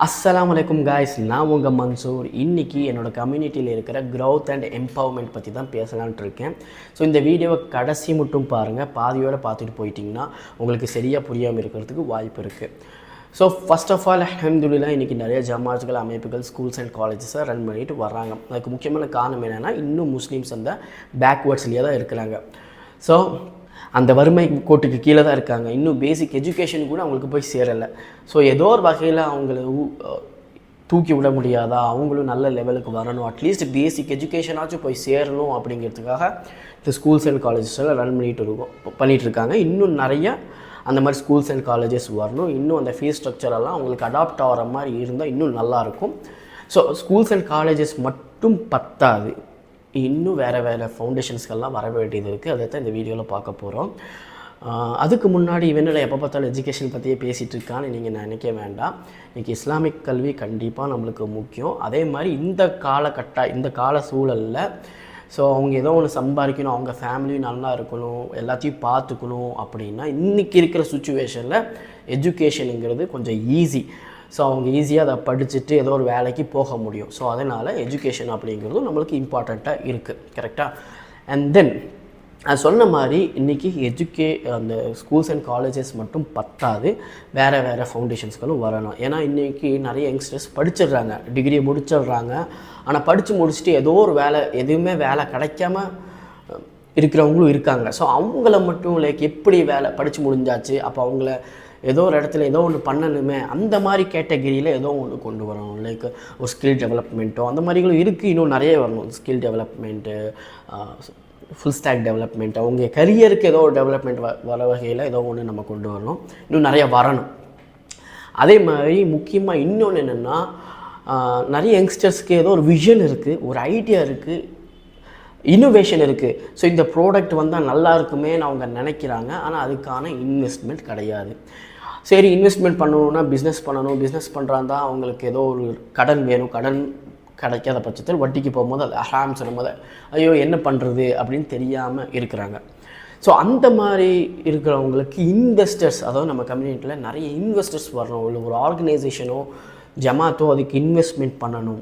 அஸ்ஸலாமு அலைக்கும் காய்ஸ், நான் உங்கள் மன்சூர். இன்றைக்கி என்னோடய கம்யூனிட்டியில் இருக்கிற க்ரோத் அண்ட் எம்பவர்மெண்ட் பற்றி தான் பேசலான்ட்டு இருக்கேன். ஸோ இந்த வீடியோவை கடைசி மட்டும் பாருங்கள். பாதியோடு பார்த்துட்டு போயிட்டிங்கன்னா உங்களுக்கு சரியாக புரியாமல் இருக்கிறதுக்கு வாய்ப்பு இருக்குது. ஸோ ஃபஸ்ட் ஆஃப் ஆல் அல்ஹம்துலில்லாஹ் இன்றைக்கி நிறைய ஜமாத்துகள், அமைப்புகள், ஸ்கூல்ஸ் அண்ட் காலேஜஸை ரன் பண்ணிட்டு வர்றாங்க. அதுக்கு முக்கியமான காரணம் என்னென்னா, இன்னும் முஸ்லீம்ஸ் அந்த பேக்வேர்ட்ஸ்லேயே தான் இருக்கிறாங்க. ஸோ அந்த வறுமை கோட்டுக்கு கீழே தான் இருக்காங்க. இன்னும் பேசிக் எஜுகேஷன் கூட அவங்களுக்கு போய் சேரலை. ஸோ ஏதோ ஒரு வகையில் அவங்கள தூக்கி விட முடியாதா, அவங்களும் நல்ல லெவலுக்கு வரணும், அட்லீஸ்ட் பேசிக் எஜுகேஷனாச்சும் போய் சேரணும் அப்படிங்கிறதுக்காக இந்த ஸ்கூல்ஸ் அண்ட் காலேஜஸ் எல்லாம் ரன் பண்ணிகிட்ருக்காங்க. இன்னும் நிறைய அந்த மாதிரி ஸ்கூல்ஸ் அண்ட் காலேஜஸ் வரணும். இன்னும் அந்த ஃபீஸ் ஸ்ட்ரக்சரெல்லாம் அவங்களுக்கு அடாப்ட் ஆகிற மாதிரி இருந்தால் இன்னும் நல்லாயிருக்கும். ஸோ ஸ்கூல்ஸ் அண்ட் காலேஜஸ் மட்டும் பத்தாது, இன்னும் வேறு ஃபவுண்டேஷன்ஸ்கெல்லாம் வர வேண்டியது இருக்குது. அதை தான் இந்த வீடியோவில் பார்க்க போகிறோம். அதுக்கு முன்னாடி இவனில் எப்போ பார்த்தாலும் எஜுகேஷன் பற்றியே பேசிகிட்டு இருக்கான்னு நீங்கள் நினைக்க வேண்டாம். இன்றைக்கி இஸ்லாமிக் கல்வி கண்டிப்பாக நம்மளுக்கு முக்கியம். அதே மாதிரி இந்த கால சூழலில் ஸோ அவங்க ஏதோ ஒன்று சம்பாதிக்கணும், அவங்க ஃபேமிலியும் நல்லா இருக்கணும், எல்லாத்தையும் பார்த்துக்கணும் அப்படின்னா இன்றைக்கி இருக்கிற சுச்சுவேஷனில் எஜுகேஷனுங்கிறது கொஞ்சம் ஈஸி. ஸோ அவங்க ஈஸியாக அதை படிச்சுட்டு ஏதோ ஒரு வேலைக்கு போக முடியும். ஸோ அதனால் எஜுகேஷன் அப்படிங்கிறதும் நம்மளுக்கு இம்பார்ட்டண்ட்டாக இருக்குது. கரெக்டாக? அண்ட் தென் நான் சொன்ன மாதிரி இன்றைக்கி அந்த ஸ்கூல்ஸ் அண்ட் காலேஜஸ் மட்டும் பத்தாது, வேறு ஃபவுண்டேஷன்ஸ்களும் வரணும். ஏன்னா இன்றைக்கி நிறைய யங்ஸ்டர்ஸ் படிச்சிடுறாங்க, டிகிரியை முடிச்சிடுறாங்க. ஆனால் படித்து முடிச்சுட்டு ஏதோ ஒரு எதுவுமே வேலை கிடைக்காம இருக்கிறவங்களும் இருக்காங்க. ஸோ அவங்கள மட்டும் எப்படி வேலை படித்து முடிஞ்சாச்சு, அப்போ அவங்கள ஏதோ ஒரு இடத்துல ஏதோ ஒன்று பண்ணணுமே, அந்த மாதிரி கேட்டகிரியில் ஏதோ ஒன்று கொண்டு வரணும். ஒரு ஸ்கில் டெவலப்மெண்ட்டோ அந்த மாதிரிகளும் இருக்குது. இன்னும் நிறைய வரணும். Skill development, full stock development, அவங்க கரியருக்கு ஏதோ ஒரு டெவலப்மெண்ட் வர வகையில் ஏதோ ஒன்று நம்ம கொண்டு வரணும். இன்னும் நிறைய வரணும். அதே மாதிரி முக்கியமாக இன்னொன்று என்னென்னா, நிறைய யங்ஸ்டர்ஸ்க்கு ஏதோ ஒரு விஷன் இருக்குது, ஒரு ஐடியா இருக்குது, இன்னோவேஷன் இருக்குது. ஸோ இந்த ப்ராடக்ட் வந்தால் நல்லா இருக்குமேன்னு அவங்க நினைக்கிறாங்க. ஆனால் அதுக்கான இன்வெஸ்ட்மெண்ட் கிடையாது. சரி, இன்வெஸ்ட்மெண்ட் பண்ணணுன்னா பிஸ்னஸ் பண்ணணும். பிஸ்னஸ் பண்ணுறாந்தா அவங்களுக்கு ஏதோ ஒரு கடன் வேணும். கடன் கிடைக்காத பட்சத்தில் வட்டிக்கு போகும்போது அது ஹராம் சொல்லும்போது ஐயோ என்ன பண்ணுறது அப்படின்னு தெரியாமல் இருக்கிறாங்க. ஸோ அந்த மாதிரி இருக்கிறவங்களுக்கு இன்வெஸ்டர்ஸ், அதாவது நம்ம கம்யூனிட்டியில் நிறைய இன்வெஸ்டர்ஸ் வரணும். இல்லை ஒரு ஆர்கனைசேஷனோ ஜமாத்தோ அதுக்கு இன்வெஸ்ட்மெண்ட் பண்ணணும்.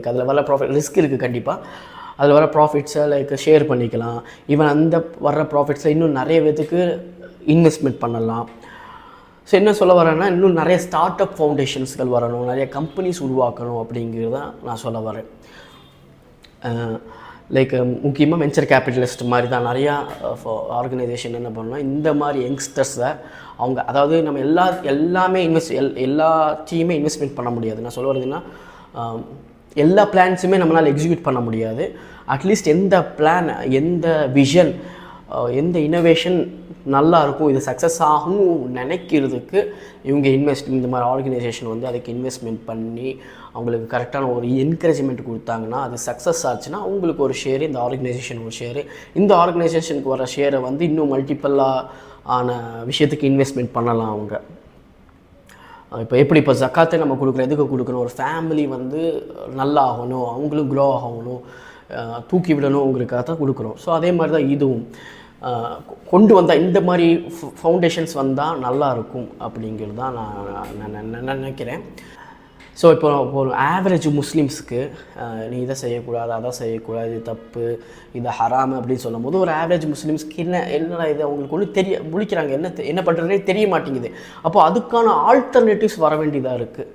அதில் வர ப்ராஃபிட் ரிஸ்க் இருக்குது கண்டிப்பாக. அதில் வர ப்ராஃபிட்ஸை ஷேர் பண்ணிக்கலாம். ஈவன் அந்த வர்ற ப்ராஃபிட்ஸில் இன்னும் நிறைய பேத்துக்கு இன்வெஸ்ட்மெண்ட் பண்ணலாம். ஸோ என்ன சொல்ல வரேன்னா, இன்னும் நிறைய ஸ்டார்ட் அப் ஃபவுண்டேஷன்ஸ்கள் வரணும், நிறைய கம்பெனிஸ் உருவாக்கணும் அப்படிங்கிறது தான் நான் சொல்ல வரேன். முக்கியமாக வெஞ்சர் கேபிட்டலிஸ்ட் மாதிரி தான் நிறையா ஆர்கனைசேஷன் என்ன பண்ணணும், இந்த மாதிரி யங்ஸ்டர்ஸை அவங்க, அதாவது நம்ம எல்லாமே எல்லாத்தையுமே இன்வெஸ்ட்மெண்ட் பண்ண முடியாது. நான் சொல்ல வரதுன்னா, எல்லா பிளான்ஸுமே நம்மளால் எக்ஸிக்யூட் பண்ண முடியாது. அட்லீஸ்ட் எந்த பிளான், எந்த விஷன், எந்த இனோவேஷன் நல்லா இருக்கும், இது சக்ஸஸ் ஆகும் நினைக்கிறதுக்கு இவங்க இந்த மாதிரி ஆர்கனைசேஷன் அதுக்கு இன்வெஸ்ட்மெண்ட் பண்ணி அவங்களுக்கு கரெக்டான ஒரு என்கரேஜ்மெண்ட் கொடுத்தாங்கன்னா, அது சக்ஸஸ் ஆச்சுன்னா அவங்களுக்கு ஒரு ஷேரு, இந்த ஆர்கனைசேஷன் ஒரு ஷேரு, இந்த ஆர்கனைசேஷனுக்கு வர ஷேரை இன்னும் மல்டிப்பிளாக ஆன விஷயத்துக்கு இன்வெஸ்ட்மெண்ட் பண்ணலாம் அவங்க. இப்போ ஜக்காத்தை நம்ம எதுக்கு கொடுக்கணும், ஒரு ஃபேமிலி நல்லா ஆகணும், அவங்களும் க்ரோ ஆகணும், தூக்கி விடணுங்கிறதுக்காக தான் கொடுக்குறோம். ஸோ அதே மாதிரி தான் இதுவும் கொண்டு வந்தால், இந்த மாதிரி ஃபவுண்டேஷன்ஸ் வந்தால் நல்லாயிருக்கும் அப்படிங்கிறது தான் நான் நினைக்கிறேன். ஸோ இப்போ ஒரு ஆவரேஜ் முஸ்லீம்ஸுக்கு நீ இதை செய்யக்கூடாது, அதை செய்யக்கூடாது, இது தப்பு, இது ஹராமு அப்படின்னு சொல்லும் போது, ஒரு ஆவரேஜ் முஸ்லீம்ஸ்க்கு என்னடா இது அவங்களுக்கு ஒன்றும் முழிக்கிறாங்க, என்ன பண்ணுறதுனே தெரிய மாட்டேங்குது. அப்போ அதுக்கான ஆல்டர்னேட்டிவ்ஸ் வர வேண்டியதாக இருக்குது.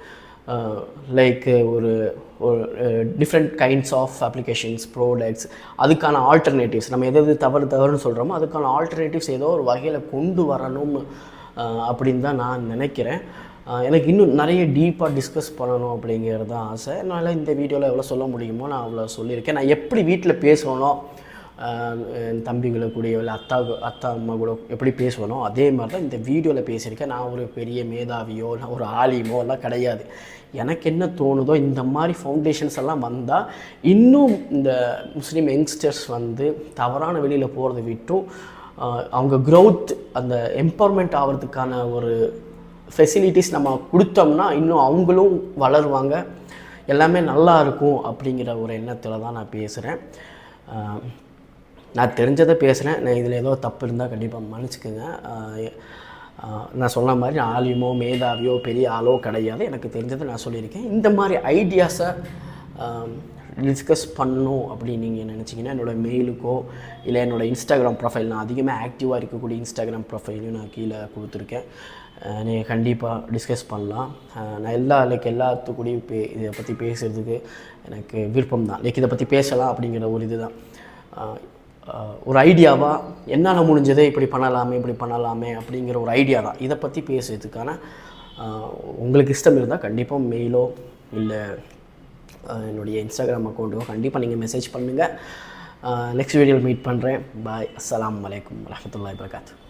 ஒரு different kinds of applications, products, அதுக்கான ஆல்டர்னேட்டிவ்ஸ், நம்ம எது தவறுன்னு சொல்கிறோமோ அதுக்கான ஆல்டர்னேட்டிவ்ஸ் ஏதோ ஒரு வகையில் கொண்டு வரணும் அப்படின்னு தான் நான் நினைக்கிறேன். எனக்கு இன்னும் நிறைய டீப்பாக டிஸ்கஸ் பண்ணணும் அப்படிங்கிறது தான் ஆசை. அதனால் இந்த வீடியோவில் எவ்வளோ சொல்ல முடியுமோ நான் அவ்வளோ சொல்லியிருக்கேன். நான் எப்படி வீட்டில் பேசணும், என் தம்பிகளை கூடயோ இல்லை அத்தா அம்மா கூட எப்படி பேசுவேனோ அதே மாதிரி தான் இந்த வீடியோவில் பேசியிருக்கேன். நான் ஒரு பெரிய மேதாவியோ இல்லை ஒரு ஆலிமோ எல்லாம் கிடையாது. எனக்கு என்ன தோணுதோ, இந்த மாதிரி ஃபவுண்டேஷன்ஸ் எல்லாம் வந்தால் இன்னும் இந்த முஸ்லீம் யங்ஸ்டர்ஸ் தவறான வெளியில் போகிறத விட்டும் அவங்க க்ரோத், அந்த எம்பவர்மெண்ட் ஆகிறதுக்கான ஒரு ஃபெசிலிட்டிஸ் நம்ம கொடுத்தோம்னா இன்னும் அவங்களும் வளருவாங்க, எல்லாமே நல்லா இருக்கும் அப்படிங்கிற ஒரு எண்ணத்தில் தான் நான் பேசுகிறேன். நான் தெரிஞ்சதை பேசுகிறேன். நான் இதில் ஏதோ தப்பு இருந்தால் கண்டிப்பாக மன்னிச்சுக்குங்க. நான் சொன்ன மாதிரி நான் ஆலிமோ மேதாவியோ பெரிய ஆளோ கிடையாது. எனக்கு தெரிஞ்சதை நான் சொல்லியிருக்கேன். இந்த மாதிரி ஐடியாஸை டிஸ்கஸ் பண்ணணும் அப்படின்னு நீங்கள் நினச்சிங்கன்னா என்னோடய மெயிலுக்கோ இல்லை என்னோடய இன்ஸ்டாகிராம் ப்ரொஃபைல், நான் அதிகமாக ஆக்டிவாக இருக்கக்கூடிய இன்ஸ்டாகிராம் ப்ரொஃபைலையும் நான் கீழே கொடுத்துருக்கேன். நீங்கள் கண்டிப்பாக டிஸ்கஸ் பண்ணலாம். நான் எல்லாத்துக்கூடையும் இதை பற்றி பேசுகிறதுக்கு எனக்கு விருப்பம் தான். இதை பற்றி பேசலாம் அப்படிங்கிற ஒரு இது தான். ஒரு ஐடியாவாக என்னால் முடிஞ்சதை இப்படி பண்ணலாமே அப்படிங்கிற ஒரு ஐடியா தான். இதை பற்றி பேசுறதுக்கான உங்களுக்கு இஷ்டம் இருந்தால் கண்டிப்பாக மெயிலோ இல்லை என்னுடைய இன்ஸ்டாகிராம் அக்கௌண்ட்டோ கண்டிப்பாக நீங்கள் மெசேஜ் பண்ணுங்கள். நெக்ஸ்ட் வீடியோவில் மீட் பண்ணுறேன். பாய். அஸ்ஸலாமு அலைக்கும் வரஹ்மத்துல்லாஹி வபரகாத்துஹு.